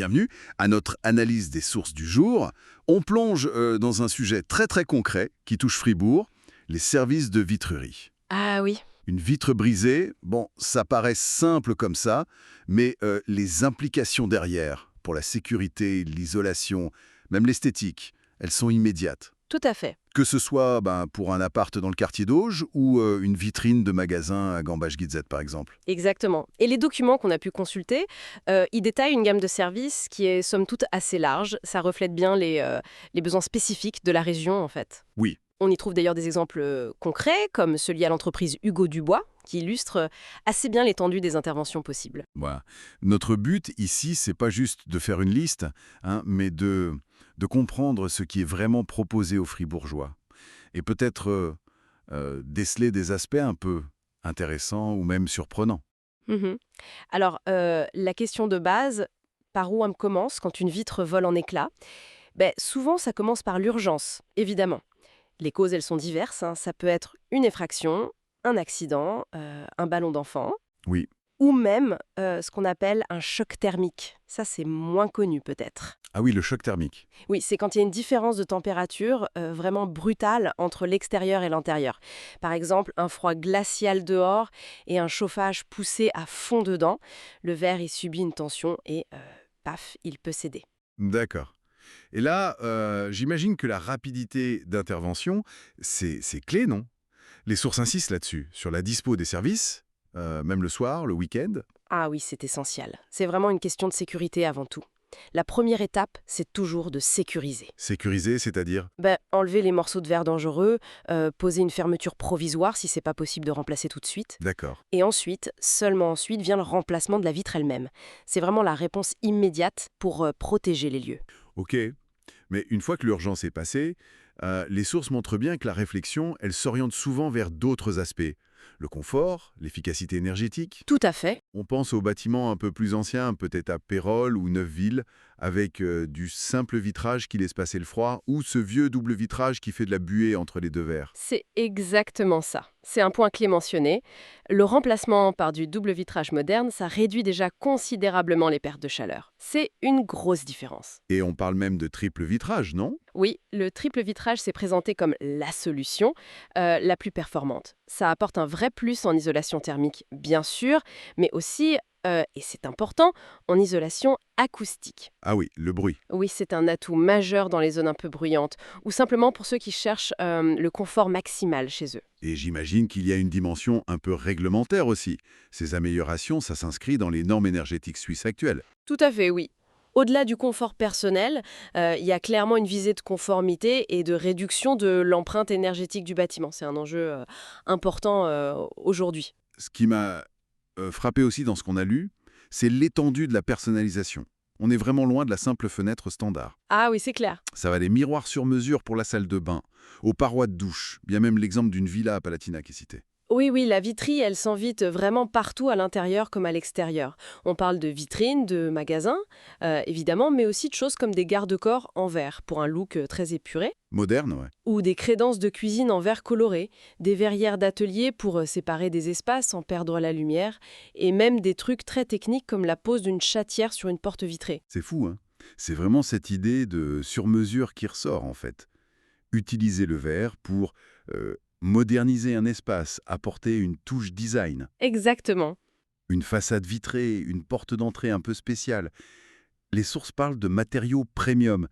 bienvenue à notre analyse des sources du jour. On plonge dans un sujet très très concret qui touche Fribourg, les services de vitrerie. Ah oui. Une vitre brisée, bon, ça paraît simple comme ça, mais les implications derrière, pour la sécurité, l'isolation, même l'esthétique, elles sont immédiates. Tout à fait. Que ce soit pour un appart dans le quartier d'Auge ou une vitrine de magasin à Gambach-Guitzet, par exemple. Exactement. Et les documents qu'on a pu consulter, ils détaillent une gamme de services qui est somme toute assez large. Ça reflète bien les besoins spécifiques de la région, en fait. Oui. On y trouve d'ailleurs des exemples concrets, comme celui à l'entreprise Hugo Dubois, qui illustre assez bien l'étendue des interventions possibles. Voilà. Notre but ici, c'est pas juste de faire une liste, mais de comprendre ce qui est vraiment proposé aux Fribourgeois. Et peut-être déceler des aspects un peu intéressants ou même surprenants. Mhm. Alors, la question de base, par où on commence quand une vitre vole en éclats? Souvent, ça commence par l'urgence, évidemment. Les causes, elles sont diverses. Ça peut être une effraction, un accident, un ballon d'enfant, Oui. ou même ce qu'on appelle un choc thermique. Ça, c'est moins connu peut-être. Ah oui, le choc thermique. Oui, c'est quand il y a une différence de température vraiment brutale entre l'extérieur et l'intérieur. Par exemple, un froid glacial dehors et un chauffage poussé à fond dedans. Le verre, il subit une tension et paf, il peut céder. D'accord. Et là, j'imagine que la rapidité d'intervention, c'est clé, non? Les sources insistent là-dessus, sur la dispo des services, même le soir, le week-end. Ah oui, c'est essentiel. C'est vraiment une question de sécurité avant tout. La première étape, c'est toujours de sécuriser. Sécurisé, c'est-à-dire? Enlever les morceaux de verre dangereux, poser une fermeture provisoire si c'est pas possible de remplacer tout de suite. D'accord. Et ensuite, seulement ensuite, vient le remplacement de la vitre elle-même. C'est vraiment la réponse immédiate pour protéger les lieux. Ok. Mais une fois que l'urgence est passée, les sources montrent bien que la réflexion, elle s'oriente souvent vers d'autres aspects. Le confort, l'efficacité énergétique. Tout à fait. On pense aux bâtiments un peu plus anciens, peut-être à Pérols ou Neufville, avec du simple vitrage qui laisse passer le froid, ou ce vieux double vitrage qui fait de la buée entre les deux verres. C'est exactement ça. C'est un point clé mentionné. Le remplacement par du double vitrage moderne, ça réduit déjà considérablement les pertes de chaleur. C'est une grosse différence. Et on parle même de triple vitrage, non? Oui, le triple vitrage s'est présenté comme la solution la plus performante. Ça apporte un vrai plus en isolation thermique, bien sûr, mais aussi, et c'est important, en isolation acoustique. Ah oui, le bruit. Oui, c'est un atout majeur dans les zones un peu bruyantes, ou simplement pour ceux qui cherchent le confort maximal chez eux. Et j'imagine qu'il y a une dimension un peu réglementaire aussi. Ces améliorations, ça s'inscrit dans les normes énergétiques suisses actuelles. Tout à fait, oui. Au-delà du confort personnel, il y a clairement une visée de conformité et de réduction de l'empreinte énergétique du bâtiment. C'est un enjeu important aujourd'hui. Ce qui m'a frappé aussi dans ce qu'on a lu, c'est l'étendue de la personnalisation. On est vraiment loin de la simple fenêtre standard. Ah oui, c'est clair. Ça va des miroirs sur mesure pour la salle de bain, aux parois de douche, bien même l'exemple d'une villa à Palatina qui est cité. Oui, la vitrine, elle s'invite vraiment partout à l'intérieur comme à l'extérieur. On parle de vitrines, de magasins, évidemment, mais aussi de choses comme des garde-corps en verre, pour un look très épuré, Moderne, ouais. ou des crédences de cuisine en verre coloré, des verrières d'atelier pour séparer des espaces sans perdre la lumière, et même des trucs très techniques comme la pose d'une chatière sur une porte vitrée. C'est fou, hein? C'est vraiment cette idée de sur-mesure qui ressort, en fait. Utiliser le verre pour moderniser un espace, apporter une touche design. Exactement. Une façade vitrée, une porte d'entrée un peu spéciale. Les sources parlent de matériaux premium.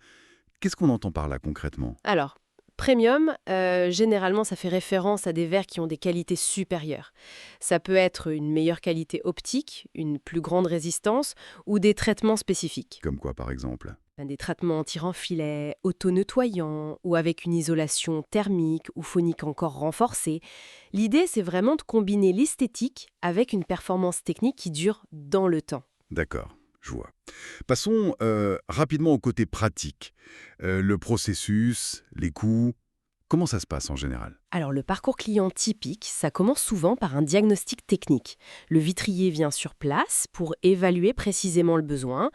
Qu'est-ce qu'on entend par là concrètement? Alors, premium, généralement, ça fait référence à des verres qui ont des qualités supérieures. Ça peut être une meilleure qualité optique, une plus grande résistance ou des traitements spécifiques. Comme quoi, par exemple? Des traitements anti-renfilets, auto-nettoyants ou avec une isolation thermique ou phonique encore renforcée. L'idée, c'est vraiment de combiner l'esthétique avec une performance technique qui dure dans le temps. D'accord, je vois. Passons rapidement au côté pratique. Le processus, les coûts, comment ça se passe en général? Alors le parcours client typique, ça commence souvent par un diagnostic technique. Le vitrier vient sur place pour évaluer précisément le besoin,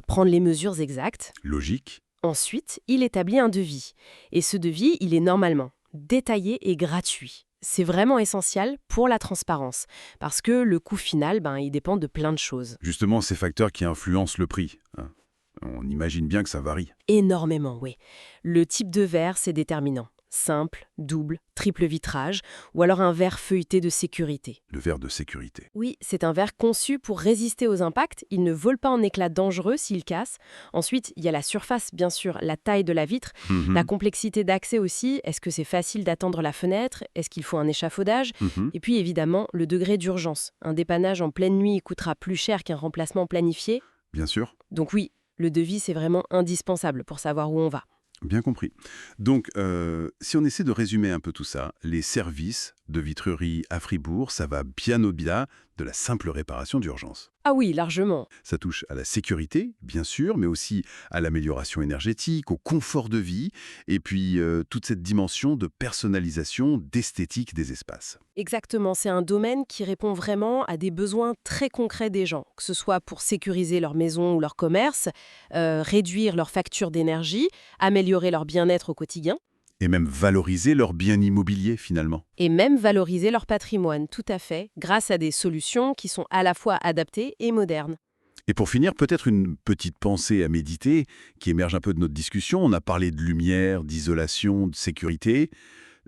prendre les mesures exactes. Logique. Ensuite, il établit un devis. Et ce devis, il est normalement détaillé et gratuit. C'est vraiment essentiel pour la transparence, parce que le coût final, il dépend de plein de choses. Justement, ces facteurs qui influencent le prix, hein. On imagine bien que ça varie. Énormément, oui. Le type de verre, c'est déterminant. Simple, double, triple vitrage, ou alors un verre feuilleté de sécurité. Le verre de sécurité. Oui, c'est un verre conçu pour résister aux impacts, il ne vole pas en éclats dangereux s'il casse. Ensuite, il y a la surface, bien sûr, la taille de la vitre, la Mhm, complexité d'accès aussi, est-ce que c'est facile d'attendre la fenêtre, est-ce qu'il faut un échafaudage, mhm. et puis évidemment, le degré d'urgence. Un dépannage en pleine nuit coûtera plus cher qu'un remplacement planifié. Bien sûr. Donc oui, le devis, c'est vraiment indispensable pour savoir où on va. Bien compris. Donc, si on essaie de résumer un peu tout ça, les services de vitrerie à Fribourg, ça va bien au-delà de la simple réparation d'urgence. Ah oui, largement. Ça touche à la sécurité, bien sûr, mais aussi à l'amélioration énergétique, au confort de vie, et puis toute cette dimension de personnalisation, d'esthétique des espaces. Exactement, c'est un domaine qui répond vraiment à des besoins très concrets des gens, que ce soit pour sécuriser leur maison ou leur commerce, réduire leur facture d'énergie, améliorer leur bien-être au quotidien, Et même valoriser leur bien immobilier, finalement. et même valoriser leur patrimoine, tout à fait, grâce à des solutions qui sont à la fois adaptées et modernes. Et pour finir, peut-être une petite pensée à méditer qui émerge un peu de notre discussion. On a parlé de lumière, d'isolation, de sécurité,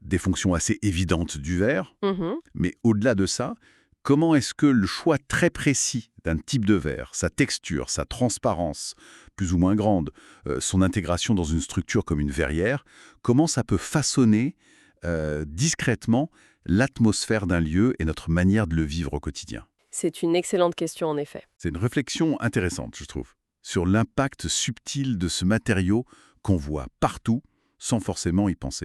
des fonctions assez évidentes du verre. Mhm. Mais au-delà de ça, comment est-ce que le choix très précis d'un type de verre, sa texture, sa transparence, plus ou moins grande, son intégration dans une structure comme une verrière, comment ça peut façonner discrètement l'atmosphère d'un lieu et notre manière de le vivre au quotidien? C'est une excellente question en effet. C'est une réflexion intéressante, je trouve, sur l'impact subtil de ce matériau qu'on voit partout sans forcément y penser.